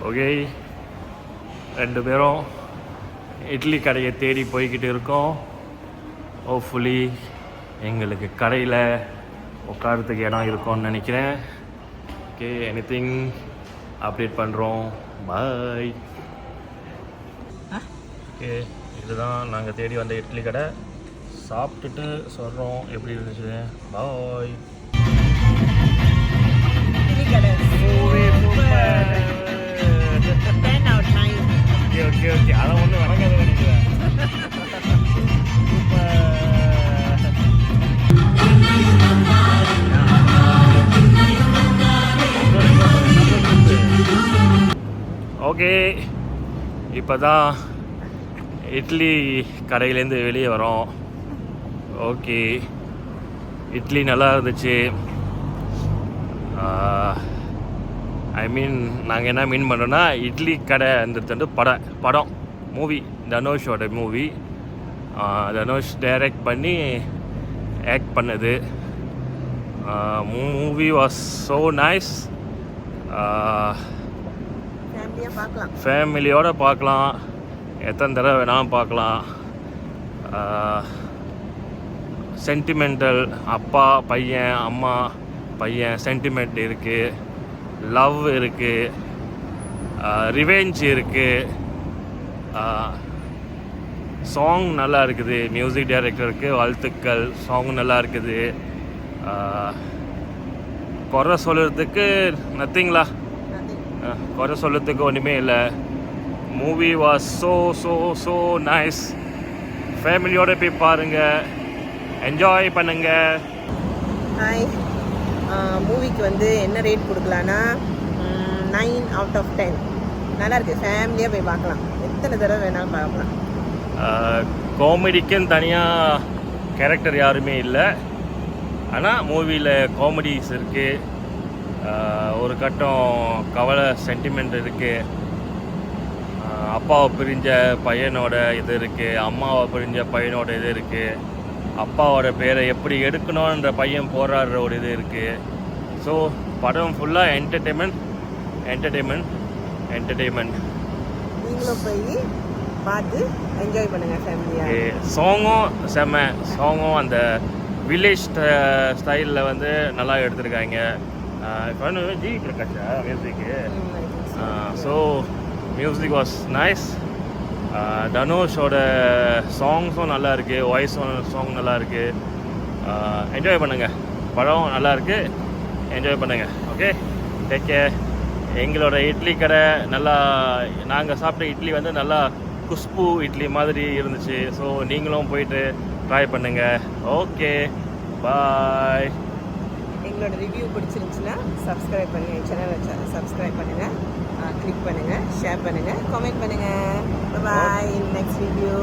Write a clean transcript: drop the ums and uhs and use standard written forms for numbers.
Okay, ரெண்டு பேரும் இட்லி கடையை தேடி போய்கிட்டு இருக்கோம். ஹோப்ஃபுல்லி எங்களுக்கு கடையில் உட்காரத்துக்கு இடம் இருக்கும்னு நினைக்கிறேன். ஓகே, எனிதிங் அப்டேட் பண்ணுறோம். பாய். ஓகே, இதுதான் நாங்கள் தேடி வந்த இட்லி கடை. சாப்பிட்டுட்டு சொல்கிறோம் எப்படி இருந்துச்சு. பாய். ஓகே ஓகே, அதை ஒன்றும் வணங்காத நினைக்கிறேன். ஓகே, இப்போ தான் இட்லி கடையிலேருந்து வெளியே வரோம். ஓகே, இட்லி நல்லா இருந்துச்சு. நாங்கள் என்ன மீன் பண்ணுறோன்னா, இட்லி கடை அந்த படம் மூவி, தனுஷோட மூவி. தனுஷ் டைரக்ட் பண்ணி ஆக்ட் பண்ணது. Movie was so nice. ஃபேமிலியோடு பார்க்கலாம், எத்தனை தடவை வேணாலும் பார்க்கலாம். சென்டிமெண்டல், அப்பா பையன், அம்மா பையன் சென்டிமெண்ட் இருக்குது, லவ் இருக்குது, ரிவெஞ்ச் இருக்குது. சாங் நல்லா இருக்குது. மியூசிக் டைரக்டருக்கு வாழ்த்துக்கள். சாங் நல்லா இருக்குது. குறை சொல்கிறதுக்கு நத்திங்களா, குறை சொல்கிறதுக்கு ஒன்றுமே இல்லை. Movie was so so so nice. ஃபேமிலியோடு போய் பாருங்கள், என்ஜாய் பண்ணுங்கள். ஹாய், மூவிக்கு என்ன ரேட் கொடுக்கலான்னா 9 out of 10. நல்லாயிருக்கு, ஃபேமிலியாக போய் பார்க்கலாம், எத்தனை தடவை வேணாலும் பார்க்கலாம். காமெடிக்குன்னு தனியாக கேரக்டர் யாருமே இல்லை, ஆனால் மூவியில் காமெடிஸ் இருக்குது. ஒரு கட்டம் கவலை சென்டிமெண்ட் இருக்குது. அப்பாவை பிரிஞ்ச பையனோட இது இருக்குது, அம்மாவை பிரிஞ்ச பையனோட இது இருக்குது, அப்பாவோட பேரை எப்படி எடுக்கணுன்ற பையன் போராடுற ஒரு இது இருக்குது. ஸோ படம் ஃபுல்லாக என்டர்டெயின்மெண்ட். நீங்களும் போய் பார்த்து என்ஜாய் பண்ணுங்கள் ஃபேமிலியாக. சாங்கும் அந்த வில்லேஜ் ஸ்டைலில் நல்லா எடுத்திருக்காங்க. ஜி பிரகாஷா மியூசிக்கு. So music was nice. தனுஷோட சாங்ஸும் நல்லா இருக்குது, வாய்ஸ் சாங் நல்லா இருக்குது. என்ஜாய் பண்ணுங்கள், படம் நல்லா இருக்குது, என்ஜாய் பண்ணுங்கள். Okay, take care. எங்களோட இட்லி கடை நல்லா, நாங்கள் சாப்பிட்ட இட்லி நல்லா குஷ்பு இட்லி மாதிரி இருந்துச்சு. ஸோ நீங்களும் போயிட்டு ட்ரை பண்ணுங்கள். ஓகே, பாய். எங்களோட ரிவ்யூ பிடிச்சிருந்துச்சுன்னா சப்ஸ்கிரைப் பண்ணுங்கள், சேனலை சப்ஸ்கிரைப் பண்ணுங்கள், கிளிக் பண்ணுங்கள், ஷேர் பண்ணுங்கள், கமெண்ட் பண்ணுங்கள். பாய். Next video.